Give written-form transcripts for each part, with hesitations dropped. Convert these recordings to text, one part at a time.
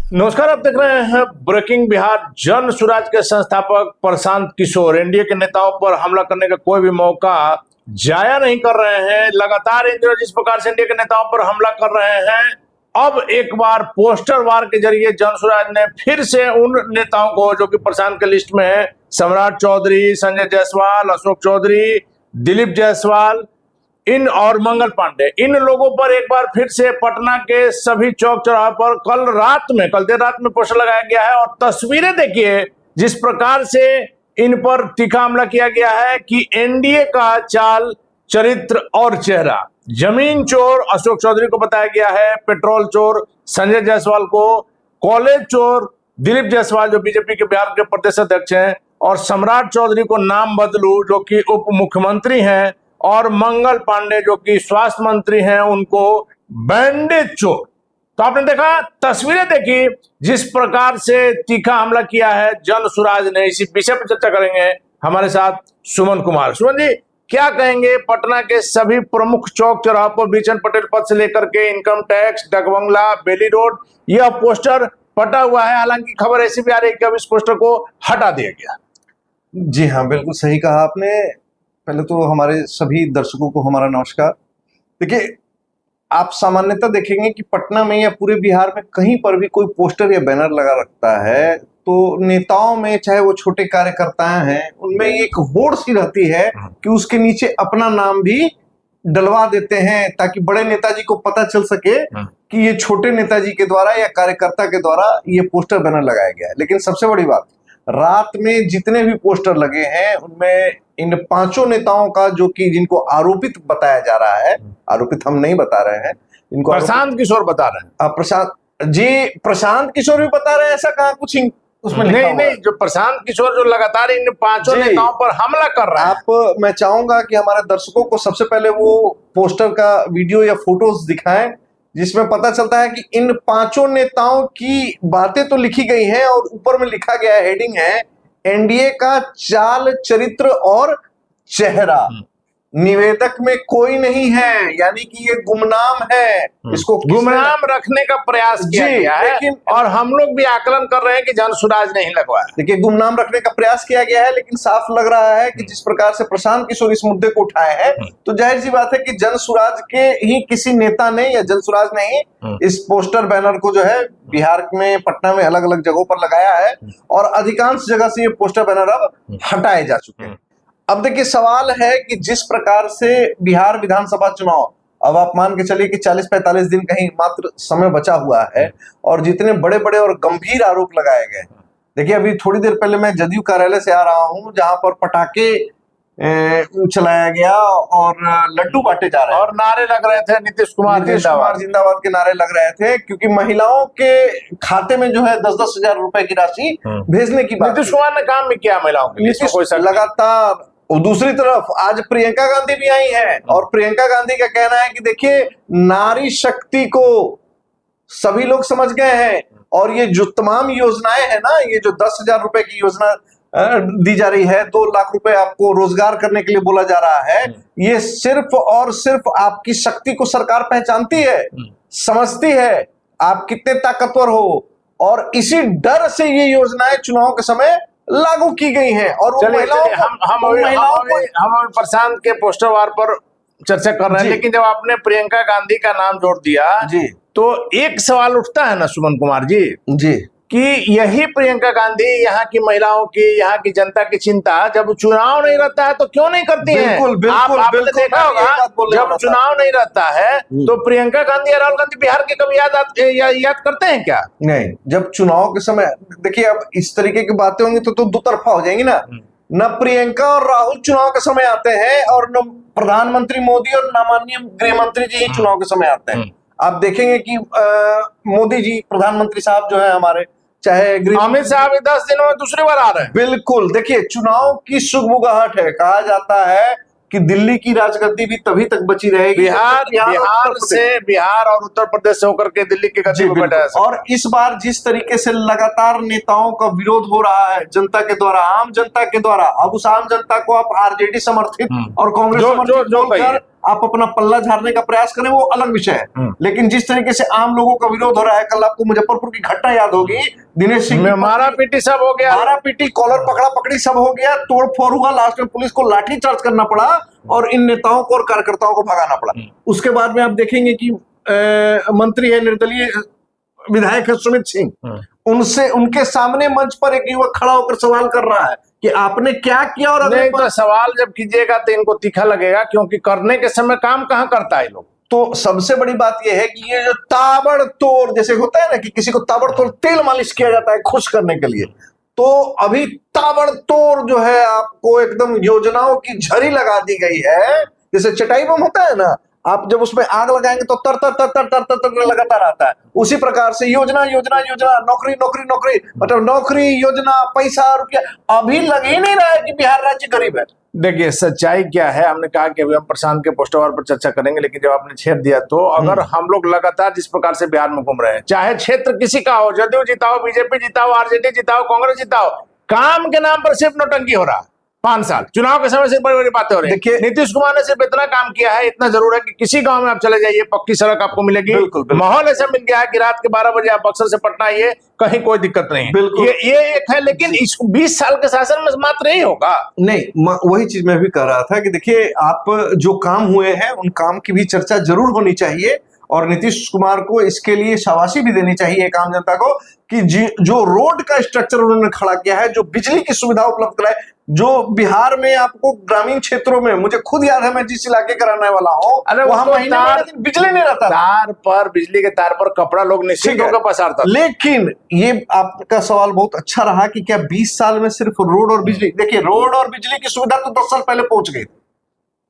नमस्कार, आप देख रहे हैं ब्रेकिंग बिहार। जन सुराज के संस्थापक प्रशांत किशोर एनडीए के नेताओं पर हमला करने का कोई भी मौका जाया नहीं कर रहे हैं। लगातार इन दिनों जिस प्रकार से एनडीए के नेताओं पर हमला कर रहे हैं, अब एक बार पोस्टर वार के जरिए जन सुराज ने फिर से उन नेताओं को जो कि प्रशांत के लिस्ट में है, सम्राट चौधरी, संजय जायसवाल, अशोक चौधरी, दिलीप जायसवाल इन और मंगल पांडे, इन लोगों पर एक बार फिर से पटना के सभी चौक चौराहे पर कल देर रात में पोस्टर लगाया गया है। और तस्वीरें देखिए जिस प्रकार से इन पर तीखा हमला किया गया है कि एनडीए का चाल, चरित्र और चेहरा। जमीन चोर अशोक चौधरी को बताया गया है, पेट्रोल चोर संजय जायसवाल को, कॉलेज चोर दिलीप जायसवाल जो बीजेपी के बिहार के प्रदेश अध्यक्ष हैं, और सम्राट चौधरी को नाम बदलू जो कि उप मुख्यमंत्री हैं, और मंगल पांडे जो कि स्वास्थ्य मंत्री हैं, उनको बैंडेज चोर। तो आपने देखा, तस्वीरें देखी जिस प्रकार से तीखा हमला किया है जन सुराज ने। इसी विषय पर चर्चा करेंगे हमारे साथ सुमन कुमार। सुमन जी, क्या कहेंगे? पटना के सभी प्रमुख चौक चौराहों पर बीचन पटेल पथ से लेकर के इनकम टैक्स, डकबंगला, बेली रोड, यह पोस्टर पटा हुआ है। हालांकि खबर ऐसी भी आ रही है कि अब इस पोस्टर को हटा दिया गया। जी हाँ, बिल्कुल सही कहा आपने। पहले तो हमारे सभी दर्शकों को हमारा नमस्कार। देखिए, आप सामान्यतः देखेंगे कि पटना में या पूरे बिहार में कहीं पर भी कोई पोस्टर या बैनर लगा रखता है तो नेताओं में, चाहे वो छोटे कार्यकर्ता हैं, उनमें एक होड़ सी रहती है कि उसके नीचे अपना नाम भी डलवा देते हैं ताकि बड़े नेताजी को पता चल सके कि ये छोटे नेताजी के द्वारा या कार्यकर्ता के द्वारा ये पोस्टर बैनर लगाया गया है। लेकिन सबसे बड़ी बात, रात में जितने भी पोस्टर लगे हैं उनमें इन पांचों नेताओं का, जो कि जिनको आरोपित बताया जा रहा है, आरोपित हम नहीं बता रहे हैं, इनको प्रशांत किशोर बता रहे हैं। प्रशांत किशोर भी बता रहे हैं। ऐसा कहाँ कुछ उसमें नहीं, जो प्रशांत किशोर जो लगातार इन पांचों नेताओं पर हमला कर रहा है। मैं चाहूंगा कि हमारे दर्शकों को सबसे पहले वो पोस्टर का वीडियो या फोटोज दिखाएं जिसमें पता चलता है कि इन पांचों नेताओं की बातें तो लिखी गई हैं और ऊपर में लिखा गया है, हेडिंग है, एनडीए का चाल, चरित्र और चेहरा निवेदक में कोई नहीं है, यानी कि ये गुमनाम है। इसको गुमनाम रखने का प्रयास किया गया है, लेकिन और हम लोग भी आकलन कर रहे हैं कि जन सुराज नहीं लगवाया। देखिए, गुमनाम रखने का प्रयास किया गया है, लेकिन साफ लग रहा है कि जिस प्रकार से प्रशांत किशोर इस मुद्दे को उठाए हैं, तो जाहिर सी बात है कि जन सुराज के ही किसी नेता ने या जन सुराज ने ही इस पोस्टर बैनर को जो है बिहार में, पटना में अलग अलग जगहों पर लगाया है और अधिकांश जगह से ये पोस्टर बैनर अब हटाए जा चुके हैं। अब देखिए, सवाल है कि जिस प्रकार से बिहार विधानसभा चुनाव, अब आप मान के चलिए कि 40-45 दिन कहीं मात्र समय बचा हुआ है और जितने बड़े बड़े और गंभीर आरोप लगाए गए। देखिए, अभी थोड़ी देर पहले मैं जदयू कार्यालय से आ रहा हूं जहां पर पटाखे चलाया गया और लड्डू बांटे जा रहे हैं और नारे लग रहे थे, नीतीश कुमार जिंदाबाद के नारे लग रहे थे, क्योंकि महिलाओं के खाते में जो है 10-10 हजार रुपए की राशि भेजने की बात। नीतीश कुमार ने काम भी किया महिलाओं के लिए लगातार। और दूसरी तरफ आज प्रियंका गांधी भी आई है और प्रियंका गांधी का कहना है कि देखिए, नारी शक्ति को सभी लोग समझ गए हैं और ये जो तमाम योजनाएं है ना, ये जो 10,000 रुपए की योजना दी जा रही है, 2 लाख रुपए आपको रोजगार करने के लिए बोला जा रहा है, ये सिर्फ और सिर्फ आपकी शक्ति को सरकार पहचानती है, समझती है आप कितने ताकतवर हो, और इसी डर से ये योजनाएं चुनाव के समय लागू की गई हैं। और हम प्रशांत के पोस्टर वार पर चर्चा कर रहे हैं, लेकिन जब आपने प्रियंका गांधी का नाम जोड़ दिया तो एक सवाल उठता है ना सुमन कुमार जी कि यही प्रियंका गांधी यहाँ की महिलाओं की, यहाँ की जनता की चिंता जब चुनाव नहीं रहता है तो क्यों नहीं करती हैं? आपने देखा होगा, जब चुनाव नहीं रहता है तो प्रियंका गांधी या राहुल गांधी बिहार के कभी याद करते हैं क्या? नहीं, जब चुनाव के समय, देखिए, अब इस तरीके की बातें होंगी तो दो तरफा हो जाएंगी ना। न प्रियंका और राहुल चुनाव के समय आते हैं और न प्रधानमंत्री मोदी और न माननीय गृह मंत्री जी ही चुनाव के समय आते हैं। आप देखेंगे कि मोदी जी, प्रधानमंत्री साहब जो है हमारे, चाहे अमित शाह भी 10 दिनों में दूसरी बार आ रहे हैं। बिल्कुल। देखिए, चुनाव की सुगबुगाहट है। कहा जाता है कि दिल्ली की राजगद्दी भी तभी तक बची रहेगी, बिहार और उत्तर प्रदेश से होकर के दिल्ली की गद्दी पर बैठा है। और इस बार जिस तरीके से लगातार नेताओं का विरोध हो रहा है जनता के द्वारा, आम जनता के द्वारा, अब उस आम जनता को आप आरजेडी समर्थित और कांग्रेस समर्थित आप अपना पल्ला झाड़ने का प्रयास करें वो अलग विषय है, लेकिन जिस तरीके से आम लोगों का विरोध हो रहा है, कल आपको मुजफ्फरपुर की घटना याद होगी, दिनेश सिंह मारा पीटी सब हो गया, मारा पीटी, कॉलर पकड़ा पकड़ी सब हो गया, तोड़ फोड़ हुआ, लास्ट में पुलिस को लाठी चार्ज करना पड़ा और इन नेताओं को और कार्यकर्ताओं को भगाना पड़ा। उसके बाद में आप देखेंगे कि मंत्री है, निर्दलीय विधायक है सुमित सिंह, उनसे उनके सामने मंच पर एक युवक खड़ा होकर सवाल कर रहा है कि आपने क्या किया। और नहीं तो सवाल जब कीजिएगा तो इनको तीखा लगेगा, क्योंकि करने के समय काम कहाँ करता है लोग। तो सबसे बड़ी बात यह है कि ये जो ताबड़तोड़ जैसे होता है ना कि किसी को ताबड़तोड़ तेल मालिश किया जाता है खुश करने के लिए, तो अभी ताबड़तोड़ जो है आपको एकदम योजनाओं की झड़ी लगा दी गई है। जैसे चटाई बम होता है ना, आप जब उसमें आग लगाएंगे तो तर तर तर तर तर तर तर लगाता रहता है, उसी प्रकार से योजना योजना योजना, नौकरी नौकरी नौकरी, मतलब नौकरी, योजना, पैसा, रुपया, अभी लग ही नहीं रहा है कि बिहार राज्य गरीब है। देखिए सच्चाई क्या है, हमने कहा कि अभी हम प्रशांत के पोस्टवार पर चर्चा करेंगे, लेकिन जब आपने छेद दिया तो अगर हम लोग लगातार जिस प्रकार से बिहार में घूम रहे हैं, चाहे क्षेत्र किसी का हो, जदयू जिताओ, बीजेपी जिताओ, आरजेडी जिताओ, कांग्रेस जिताओ, काम के नाम पर सिर्फ नौटंकी हो रहा है। 5 साल चुनाव के समय से बड़ी बड़ी बातें हो रही है। नीतीश कुमार ने सिर्फ इतना काम किया है, इतना जरूर है कि किसी गांव में आप चले जाइए पक्की सड़क आपको मिलेगी। माहौल ऐसा मिल गया है कि रात के 12 बजे आप बक्सर से पटना आइए, कहीं कोई दिक्कत नहीं है। ये एक है, लेकिन इस 20 साल के शासन में मात्र नहीं होगा। नहीं, वही चीज मैं भी कह रहा था कि देखिए आप जो काम हुए हैं उन काम की भी चर्चा जरूर होनी चाहिए, और नीतीश कुमार को इसके लिए शाबाशी भी देनी चाहिए एक आम जनता को कि जो रोड का स्ट्रक्चर उन्होंने खड़ा किया है, जो बिजली की सुविधा उपलब्ध कराई, जो बिहार में आपको ग्रामीण क्षेत्रों में, मुझे खुद याद है मैं जिस इलाके का रहने वाला हूँ, वहां महीने में बिजली नहीं रहता, तार पर, बिजली के तार पर कपड़ा लोग निश्चित होकर पसारता। लेकिन ये आपका सवाल बहुत अच्छा रहा कि क्या 20 साल में सिर्फ रोड और बिजली, देखिए रोड और बिजली की सुविधा तो 10 साल पहले पहुंच गई,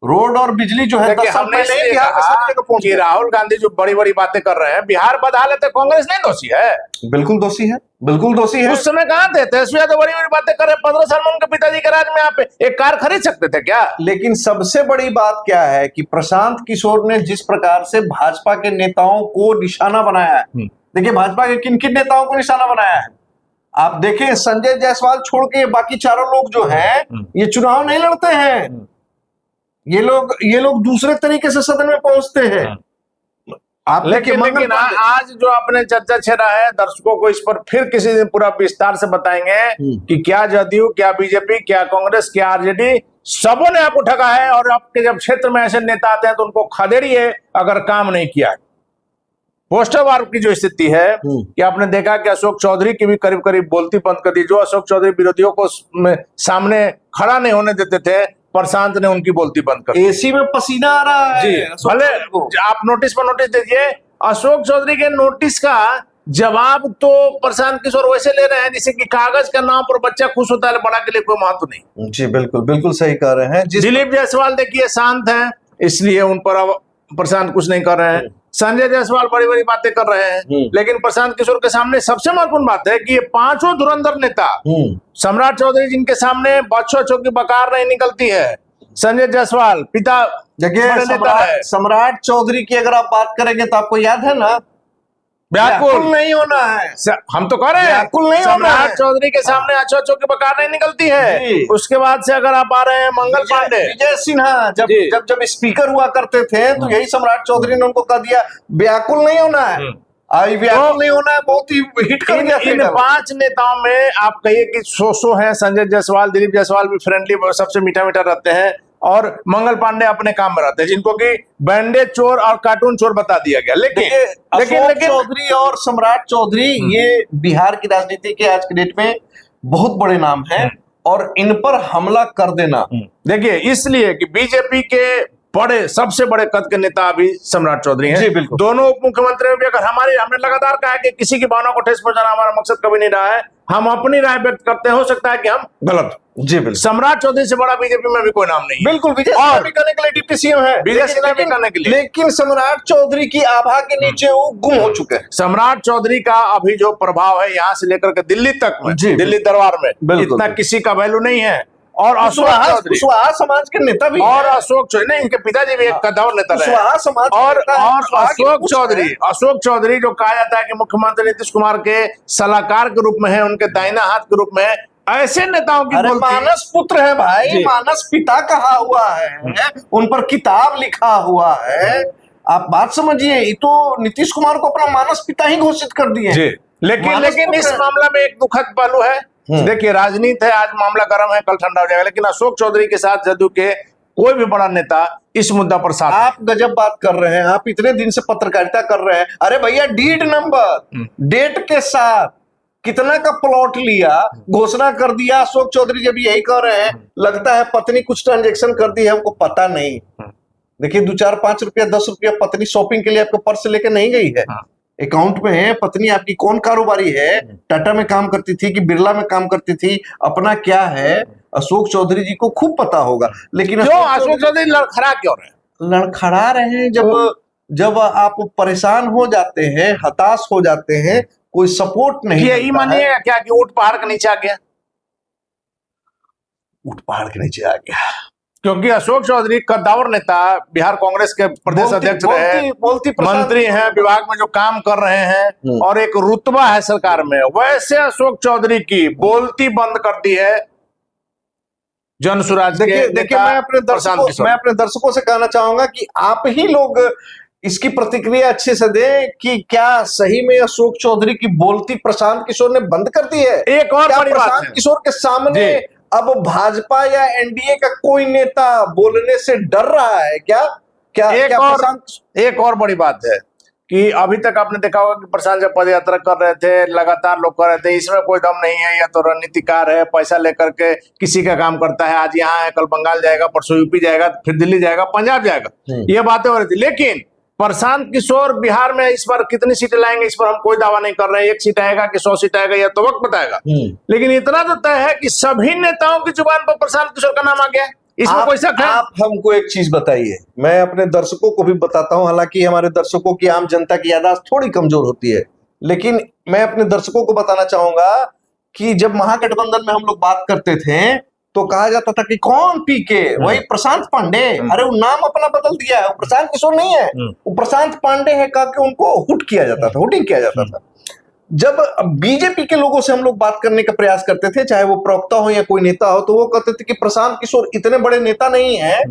रोड और बिजली जो है 10 साल पहले बिहार में सभी जगह पहुंच गई। राहुल गांधी जो बड़ी बड़ी बातें कर रहे हैं, बिहार बदहा लेते, कांग्रेस नहीं दोषी है? बिल्कुल दोषी है, बिल्कुल दोषी है। उस समय कहाँ थे तेजस्वी यादव, बड़ी बड़ी बातें कर रहे हैं। 15 साल में उनके पिताजी के राज में आप एक कार खरीद सकते थे क्या? लेकिन सबसे बड़ी बात क्या है कि प्रशांत किशोर ने जिस प्रकार से भाजपा के नेताओं को निशाना बनाया है, देखिए भाजपा के किन किन नेताओं को निशाना बनाया है आप देखें, संजय जायसवाल छोड़ के बाकी चारों लोग जो हैं ये चुनाव नहीं लड़ते हैं, ये लोग दूसरे तरीके से सदन में पहुंचते हैं। आप लेकिन आज जो आपने चर्चा छेड़ा है, दर्शकों को इस पर फिर किसी दिन पूरा विस्तार से बताएंगे कि क्या जदयू, क्या बीजेपी, क्या कांग्रेस, क्या आरजेडी, सबों ने आपको ठगा है। और आपके जब क्षेत्र में ऐसे नेता आते हैं तो उनको खदेड़िए अगर काम नहीं किया। पोस्टर वार की जो स्थिति है कि आपने देखा कि अशोक चौधरी की भी करीब करीब बोलती बंद कर दी। जो अशोक चौधरी विरोधियों को सामने खड़ा नहीं होने देते थे, प्रशांत ने उनकी बोलती बंद कर दी। एसी में पसीना आ रहा है जी, भले आप नोटिस पर नोटिस दीजिए, अशोक चौधरी के नोटिस का जवाब तो प्रशांत किशोर वैसे ले रहे हैं जैसे कि कागज का नाम पर बच्चा खुश होता है, बड़ा के लिए कोई महत्व नहीं। जी बिल्कुल बिल्कुल सही कह रहे हैं। दिलीप जायसवाल देखिए शांत हैं, इसलिए उन पर अब प्रशांत कुछ नहीं कर रहे हैं। संजय जायसवाल बड़ी बड़ी बातें कर रहे हैं, लेकिन प्रशांत किशोर के सामने सबसे महत्वपूर्ण बात है कि ये 5 धुरंधर नेता, सम्राट चौधरी जिनके सामने बच्चों की बकार नहीं निकलती है, संजय जायसवाल पिता, देखिए सम्राट चौधरी की अगर आप बात करेंगे तो आपको याद है ना, व्याकुल नहीं होना है। हम तो कह रहे हैं सम्राट चौधरी के सामने अच्छो की बकार नहीं निकलती है। उसके बाद से अगर आप आ रहे हैं मंगल पांडे, विजय सिन्हा जब स्पीकर हुआ करते थे तो यही सम्राट चौधरी ने उनको कह दिया व्याकुल नहीं होना है, व्याकुल नहीं होना है, बहुत ही हिट कर गया। इन 5 नेताओं में आप कहिए कि सो है। संजय जायसवाल, दिलीप जायसवाल भी फ्रेंडली, सबसे मीठा मीठा रहते हैं, और मंगल पांडे अपने काम में रहते हैं, जिनको कि बैंडेज चोर और कार्टून चोर बता दिया गया। लेकिन चौधरी और सम्राट चौधरी ये बिहार की राजनीति के आज के डेट में बहुत बड़े नाम हैं, और इन पर हमला कर देना, देखिए इसलिए कि बीजेपी के सबसे बड़े कद के नेता अभी सम्राट चौधरी हैं। जी बिल्कुल। दोनों उप मुख्यमंत्री में भी अगर हमने लगातार कहा कि किसी की भावना को ठेस पहुंचाना हमारा मकसद कभी नहीं रहा है, हम अपनी राय व्यक्त करते हैं, हो सकता है कि हम गलत। जी बिल्कुल। सम्राट चौधरी से बड़ा बीजेपी में भी कोई नाम नहीं है। बिल्कुल, विजय सिन्हा भी करने के लिए डिप्टी सीएम है, विजय सिन्हा भी करने के लिए, लेकिन सम्राट चौधरी की आभा के नीचे वो गुम हो चुके हैं। सम्राट चौधरी का अभी जो प्रभाव है यहाँ से लेकर के दिल्ली तक में, दिल्ली दरबार में इतना किसी का वैल्यू नहीं है। और अशोक चौधरी समाज के नेता भी, और अशोक चौधरी नहीं, इनके पिताजी भी एक कद्दावर नेता रहे। और अशोक चौधरी जो कहा जाता है कि मुख्यमंत्री नीतीश कुमार के सलाहकार के रूप में है, उनके दाहिना हाथ के रूप में, ऐसे नेताओं की अरे बोलती मानस पुत्र है भाई, जी। मानस पिता कहा हुआ है, उन पर किताब लिखा हुआ है। आप बात समझिए, ये तो नीतीश कुमार को अपना मानस पिता ही घोषित कर दिए जी। लेकिन मानस लेकिन पुत्र इस है। मामला में एक दुखद पहलू है। देखिए, राजनीति है, आज मामला गर्म है, कल ठंडा हो जाएगा, लेकिन अशोक चौधरी के साथ जदयू के कोई भी बड़ा नेता इस मुद्दा पर साथ आप गजब बात कर रहे हैं, आप इतने दिन से पत्रकारिता कर रहे हैं। अरे भैया, डीड नंबर डेट के साथ कितना का प्लॉट लिया, घोषणा कर दिया। अशोक चौधरी जब यही कह रहे हैं, लगता है पत्नी कुछ ट्रांजेक्शन कर दी है, हमको पता नहीं। देखिए, 2-4-5 रुपया 10 रुपया पत्नी शॉपिंग के लिए आपके पर्स से लेके नहीं गई है। अकाउंट में है। पत्नी आपकी कौन कारोबारी है, टाटा में काम करती थी कि बिरला में काम करती थी, अपना क्या है, अशोक चौधरी जी को खूब पता होगा। लेकिन क्यों अशोक चौधरी लड़खड़ा क्यों रहे? लड़खड़ा रहे हैं जब आप परेशान हो जाते हैं, हताश हो जाते हैं, कोई सपोर्ट नहीं यही मिलता है। मानिएगा क्या कि ऊंट पहाड़ के नीचे आ गया? ऊंट पहाड़ के नीचे आ गया, क्योंकि अशोक चौधरी कद्दावर नेता, बिहार कांग्रेस के प्रदेश अध्यक्ष रहे, मंत्री हैं, विभाग में जो काम कर रहे हैं और एक रुतबा है सरकार में, वैसे अशोक चौधरी की बोलती बंद कर दी है जन स्वराज। देखिए, मैं अपने दर्शकों से कहना चाहूंगा कि आप ही लोग इसकी प्रतिक्रिया अच्छे से दें कि क्या सही में अशोक चौधरी की बोलती प्रशांत किशोर ने बंद कर दी है। एक और बड़ी बात है, प्रशांत किशोर के सामने अब भाजपा या एनडीए का कोई नेता बोलने से डर रहा है क्या? एक और बड़ी बात है कि अभी तक आपने देखा होगा कि प्रशांत जब पद यात्रा कर रहे थे, लगातार लोग कर रहे थे, इसमें कोई दम नहीं है, या तो रणनीतिकार है, पैसा लेकर के किसी का काम करता है, आज यहाँ है, कल बंगाल जाएगा, परसों यूपी जाएगा, फिर दिल्ली जाएगा, पंजाब जाएगा, ये बातें हो रही थी। लेकिन प्रशांत किशोर बिहार में इस बार कितनी सीटें लाएंगे, इस पर हम कोई दावा नहीं कर रहे हैं। 1 सीट आएगा कि 100 सीट आएगा, यह तो वक्त बताएगा। लेकिन इतना तो तय है कि सभी नेताओं की जुबान पर प्रशांत किशोर का नाम आ गया है, इसमें कोई शक है? आप हमको एक चीज बताइए, मैं अपने दर्शकों को भी बताता हूं, हालांकि हमारे दर्शकों की, आम जनता की याददाश्त थोड़ी कमजोर होती है, लेकिन मैं अपने दर्शकों को बताना चाहूंगा कि जब महागठबंधन में हम लोग बात करते थे तो कहा जाता था कि कौन पीके, वही प्रशांत पांडे। अरे वो नाम अपना बदल दिया है, वो प्रशांत किशोर नहीं है, वो प्रशांत पांडे है, कह के उनको हुट किया जाता था, हुटिंग किया जाता था। जब बीजेपी के लोगों से हम लोग बात करने का प्रयास करते थे, चाहे वो प्रवक्ता हो या कोई नेता हो, तो वो कहते थे कि प्रशांत किशोर इतने बड़े नेता नहीं है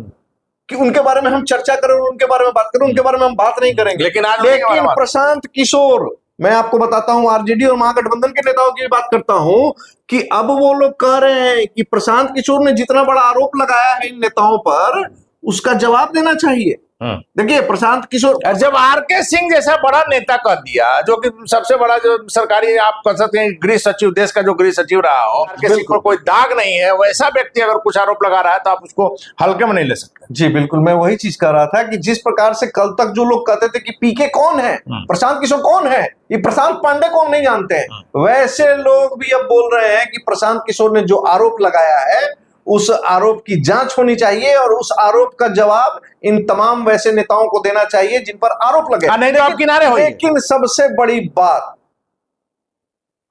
कि उनके बारे में हम चर्चा करें और उनके बारे में बात करें, उनके बारे में हम बात नहीं करेंगे। लेकिन प्रशांत किशोर, मैं आपको बताता हूं, आरजेडी और महागठबंधन के नेताओं की बात करता हूं कि अब वो लोग कह रहे हैं कि प्रशांत किशोर ने जितना बड़ा आरोप लगाया है इन नेताओं पर, उसका जवाब देना चाहिए। देखिए, प्रशांत किशोर जब आरके सिंह जैसा बड़ा नेता कह दिया, जो कि सबसे बड़ा जो सरकारी, आप कह सकते हैं गृह सचिव, देश का जो गृह सचिव रहा हो, आरके सिंह पर कोई दाग नहीं है, वैसा व्यक्ति अगर कुछ आरोप लगा रहा है तो आप उसको हल्के में नहीं ले सकते। जी बिल्कुल, मैं वही चीज कह रहा था कि जिस प्रकार से कल तक जो लोग कहते थे कि पीके कौन है, प्रशांत किशोर कौन है, ये प्रशांत पांडे को हम नहीं जानते हैं, वैसे लोग भी अब बोल रहे हैं कि प्रशांत किशोर ने जो आरोप लगाया है उस आरोप की जांच होनी चाहिए और उस आरोप का जवाब इन तमाम वैसे नेताओं को देना चाहिए जिन पर आरोप लगे। नहीं तो आप किनारे होइए। लेकिन सबसे बड़ी बात,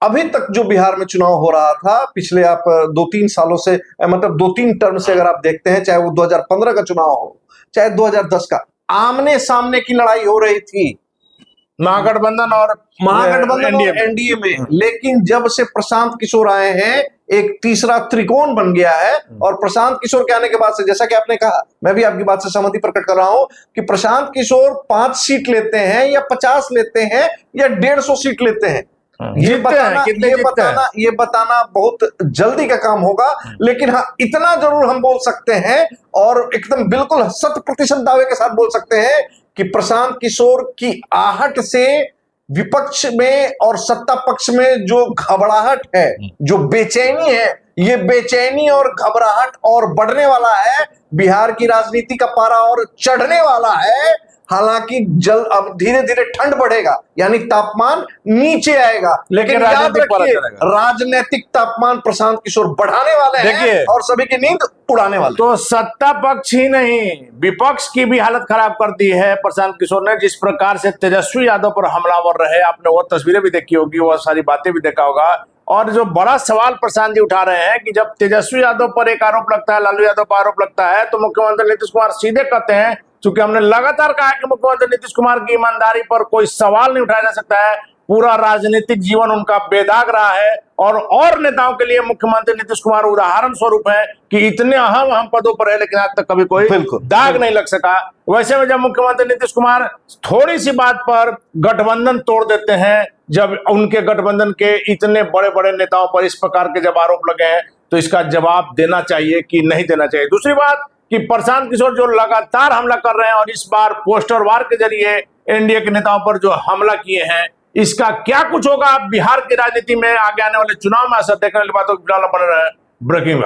अभी तक जो बिहार में चुनाव हो रहा था पिछले आप 2-3 सालों से, मतलब 2-3 टर्म से अगर आप देखते हैं, चाहे वो 2015 का चुनाव हो, चाहे 2010 का, आमने सामने की लड़ाई हो रही थी महागठबंधन और एनडीए में। लेकिन जब से प्रशांत किशोर आए हैं, एक तीसरा त्रिकोण बन गया है। और प्रशांत किशोर के आने के बाद से, जैसा कि आपने कहा, मैं भी आपकी बात से सहमति प्रकट कर रहा हूं कि प्रशांत किशोर 5 सीट लेते हैं या 50 लेते हैं या 150 सीट लेते हैं, ये बताना बहुत जल्दी का काम होगा। लेकिन हाँ, इतना जरूर हम बोल सकते हैं और एकदम बिल्कुल 100% दावे के साथ बोल सकते हैं कि प्रशांत किशोर की आहट से विपक्ष में और सत्ता पक्ष में जो घबराहट है, जो बेचैनी है, ये बेचैनी और घबराहट और बढ़ने वाला है। बिहार की राजनीति का पारा और चढ़ने वाला है। हालांकि अब धीरे धीरे ठंड बढ़ेगा, यानी तापमान नीचे आएगा, लेकिन याद रखिए, राजनीतिक तापमान प्रशांत किशोर बढ़ाने वाले हैं और सभी की नींद उड़ाने वाले। तो सत्ता पक्ष ही नहीं, विपक्ष की भी हालत खराब कर दी है प्रशांत किशोर ने। जिस प्रकार से तेजस्वी यादव पर हमलावर रहे, आपने वो तस्वीरें भी देखी होगी, वो सारी बातें भी देखा होगा। और जो बड़ा सवाल प्रशांत जी उठा रहे हैं कि जब तेजस्वी यादव पर एक आरोप लगता है, लालू यादव पर आरोप लगता है, तो मुख्यमंत्री नीतीश कुमार सीधे कहते हैं, क्योंकि हमने लगातार कहा कि मुख्यमंत्री नीतीश कुमार की ईमानदारी पर कोई सवाल नहीं उठाया जा सकता है, पूरा राजनीतिक जीवन उनका बेदाग रहा है और नेताओं के लिए मुख्यमंत्री नीतीश कुमार उदाहरण स्वरूप है कि इतने अहम पदों पर है लेकिन आज तक कभी कोई दाग नहीं लग सका। वैसे में जब मुख्यमंत्री नीतीश कुमार थोड़ी सी बात पर गठबंधन तोड़ देते हैं, जब उनके गठबंधन के इतने बड़े बड़े नेताओं पर इस प्रकार के जब आरोप लगे हैं, तो इसका जवाब देना चाहिए कि नहीं देना चाहिए। दूसरी बात कि प्रशांत किशोर जो लगातार हमला कर रहे हैं और इस बार पोस्टर वार के जरिए एनडीए के नेताओं पर जो हमला किए हैं, इसका क्या कुछ होगा बिहार की राजनीति में आगे आने वाले चुनाव में असर देखने वाली बातों की बने रहे ब्रेकिंग।